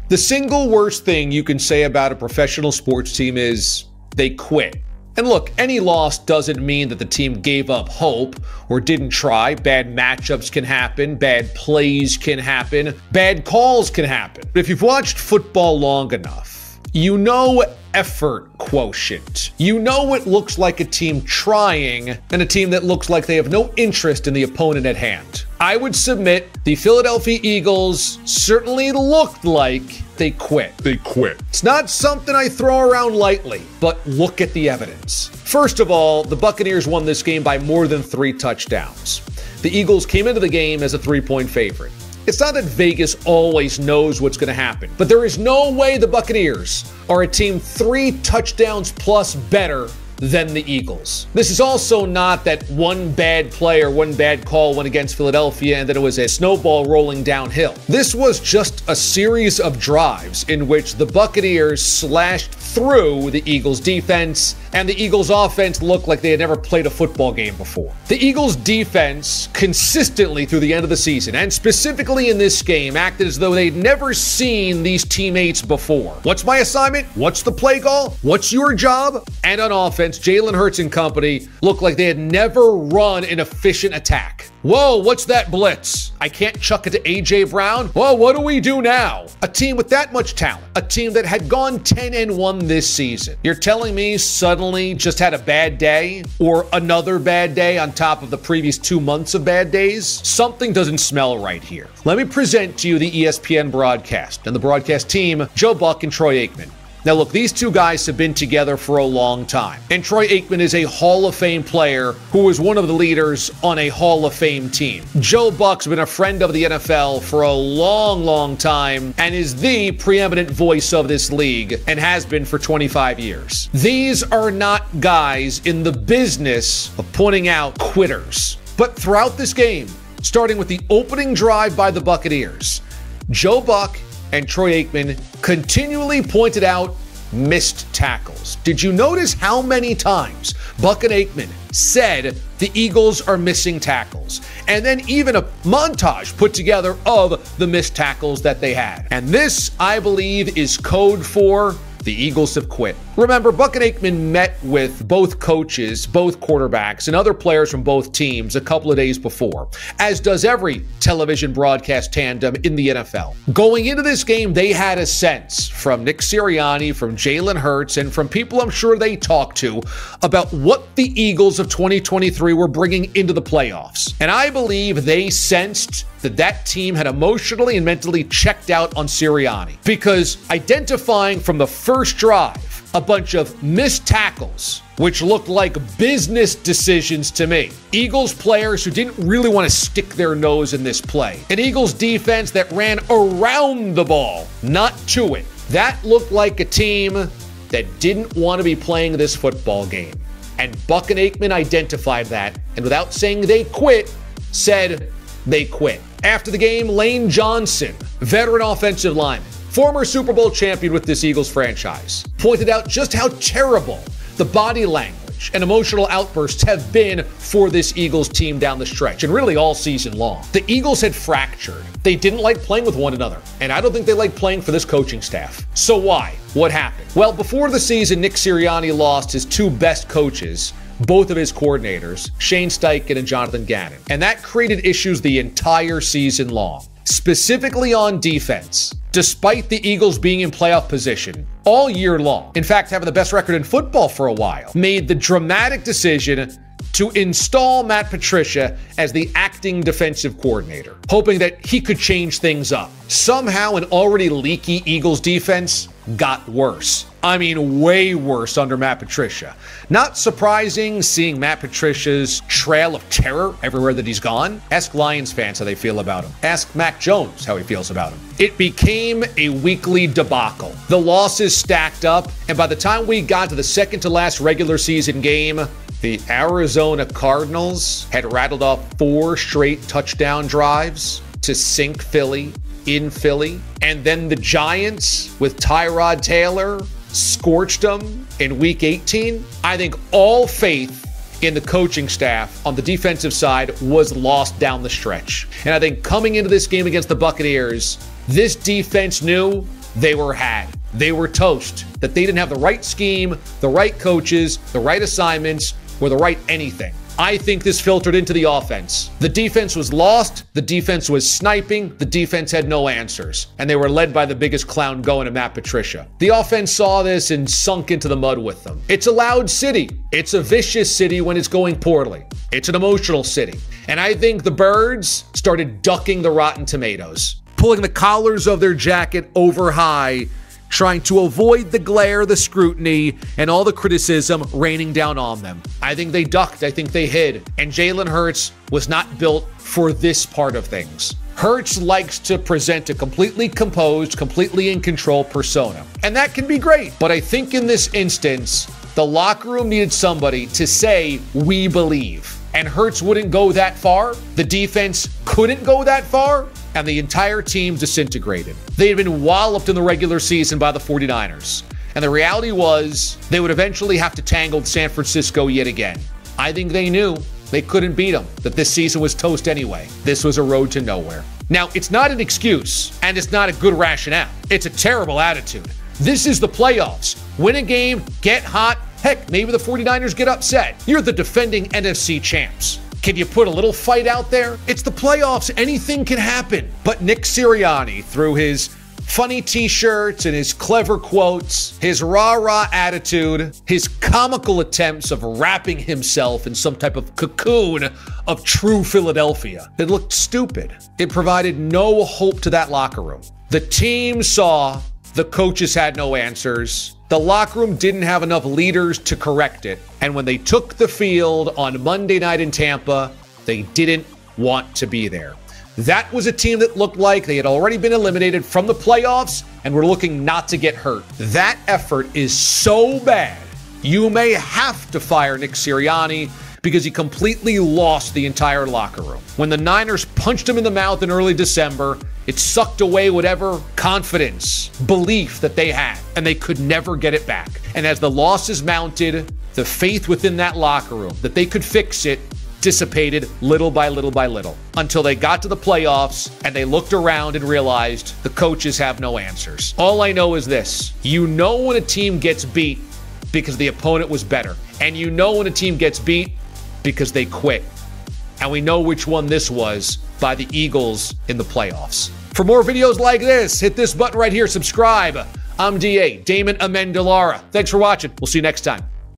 The single worst thing you can say about a professional sports team is they quit. And look, any loss doesn't mean that the team gave up hope or didn't try. Bad matchups can happen, bad plays can happen, bad calls can happen. But if you've watched football long enough, you know effort quotient. You know it looks like a team trying and a team that looks like they have no interest in the opponent at hand. I would submit the Philadelphia Eagles certainly looked like they quit. They quit. It's not something I throw around lightly, but look at the evidence. First of all, the Buccaneers won this game by more than 3 touchdowns. The Eagles came into the game as a 3-point favorite. It's not that Vegas always knows what's going to happen, but there is no way the Buccaneers are a team 3 touchdowns plus better than the Eagles. This is also not that one bad play or one bad call went against Philadelphia and then it was a snowball rolling downhill. This was just a series of drives in which the Buccaneers slashed through the Eagles defense, and the Eagles offense looked like they had never played a football game before. The Eagles defense consistently through the end of the season, and specifically in this game, acted as though they'd never seen these teammates before. What's my assignment? What's the play call? What's your job? And on offense, Jalen Hurts and company looked like they had never run an efficient attack. Whoa, what's that blitz? I can't chuck it to A.J. Brown? Whoa, what do we do now? A team with that much talent, a team that had gone 10-1 this season. You're telling me suddenly just had a bad day or another bad day on top of the previous 2 months of bad days? Something doesn't smell right here. Let me present to you the ESPN broadcast and the broadcast team, Joe Buck and Troy Aikman. Now look, these two guys have been together for a long time. And Troy Aikman is a Hall of Fame player who was one of the leaders on a Hall of Fame team. Joe Buck's been a friend of the NFL for a long time and is the preeminent voice of this league and has been for 25 years. These are not guys in the business of pointing out quitters. But throughout this game, starting with the opening drive by the Buccaneers, Joe Buck and Troy Aikman continually pointed out missed tackles. Did you notice how many times Buck and Aikman said the Eagles are missing tackles? And then even a montage put together of the missed tackles that they had. And this, I believe, is code for the Eagles have quit. Remember, Buck and Aikman met with both coaches, both quarterbacks, and other players from both teams a couple of days before, as does every television broadcast tandem in the NFL. Going into this game, they had a sense from Nick Sirianni, from Jalen Hurts, and from people I'm sure they talked to about what the Eagles of 2023 were bringing into the playoffs. And I believe they sensed that team had emotionally and mentally checked out on Sirianni, because identifying from the first drive a bunch of missed tackles, which looked like business decisions to me. Eagles players who didn't really want to stick their nose in this play. An Eagles defense that ran around the ball, not to it. That looked like a team that didn't want to be playing this football game. And Buck and Aikman identified that, and without saying they quit, said they quit. After the game, Lane Johnson, veteran offensive lineman, former Super Bowl champion with this Eagles franchise, pointed out just how terrible the body language and emotional outbursts have been for this Eagles team down the stretch, and really all season long. The Eagles had fractured. They didn't like playing with one another, and I don't think they like playing for this coaching staff. So why? What happened? Well, before the season, Nick Sirianni lost his 2 best coaches, both of his coordinators, Shane Steichen and Jonathan Gannon. And that created issues the entire season long, specifically on defense, despite the Eagles being in playoff position all year long. In fact, having the best record in football for a while, made the dramatic decision to install Matt Patricia as the acting defensive coordinator, hoping that he could change things up. Somehow, an already leaky Eagles defense got worse. I mean, way worse under Matt Patricia. Not surprising seeing Matt Patricia's trail of terror everywhere that he's gone. Ask Lions fans how they feel about him. Ask Mac Jones how he feels about him. It became a weekly debacle. The losses stacked up, and by the time we got to the second to last regular season game, the Arizona Cardinals had rattled off 4 straight touchdown drives to sink Philly in Philly. And then the Giants, with Tyrod Taylor, scorched them in Week 18. I think all faith in the coaching staff on the defensive side was lost down the stretch. And I think coming into this game against the Buccaneers, this defense knew they were had. They were toast. That they didn't have the right scheme, the right coaches, the right assignments, or the right anything. I think this filtered into the offense. The defense was lost. The defense was sniping. The defense had no answers. And they were led by the biggest clown going, to Matt Patricia. The offense saw this and sunk into the mud with them. It's a loud city. It's a vicious city when it's going poorly. It's an emotional city. And I think the Birds started ducking the Rotten Tomatoes, pulling the collars of their jacket over high, trying to avoid the glare, the scrutiny, and all the criticism raining down on them. I think they ducked. I think they hid. And Jalen Hurts was not built for this part of things. Hurts likes to present a completely composed, completely in control persona. And that can be great. But I think in this instance, the locker room needed somebody to say, we believe. And Hurts wouldn't go that far. The defense couldn't go that far. And the entire team disintegrated. They had been walloped in the regular season by the 49ers. And the reality was they would eventually have to tangle with San Francisco yet again. I think they knew they couldn't beat them, that this season was toast anyway. This was a road to nowhere. Now, it's not an excuse, and it's not a good rationale. It's a terrible attitude. This is the playoffs. Win a game, get hot. Heck, maybe the 49ers get upset. You're the defending NFC champs. Can you put a little fight out there? It's the playoffs. Anything can happen. But Nick Sirianni, through his funny t-shirts and his clever quotes, his rah-rah attitude, his comical attempts of wrapping himself in some type of cocoon of true Philadelphia, it looked stupid. It provided no hope to that locker room. The team saw the coaches had no answers. The locker room didn't have enough leaders to correct it. And when they took the field on Monday night in Tampa, they didn't want to be there. That was a team that looked like they had already been eliminated from the playoffs and were looking not to get hurt. That effort is so bad, you may have to fire Nick Sirianni because he completely lost the entire locker room. When the Niners punched him in the mouth in early December, it sucked away whatever confidence, belief that they had, and they could never get it back. And as the losses mounted, the faith within that locker room that they could fix it dissipated little by little by little until they got to the playoffs and they looked around and realized the coaches have no answers. All I know is this: you know when a team gets beat because the opponent was better, and you know when a team gets beat because they quit. And we know which one this was by the Eagles in the playoffs. For more videos like this, hit this button right here, subscribe. I'm DA, Damon Amendolara. Thanks for watching. We'll see you next time.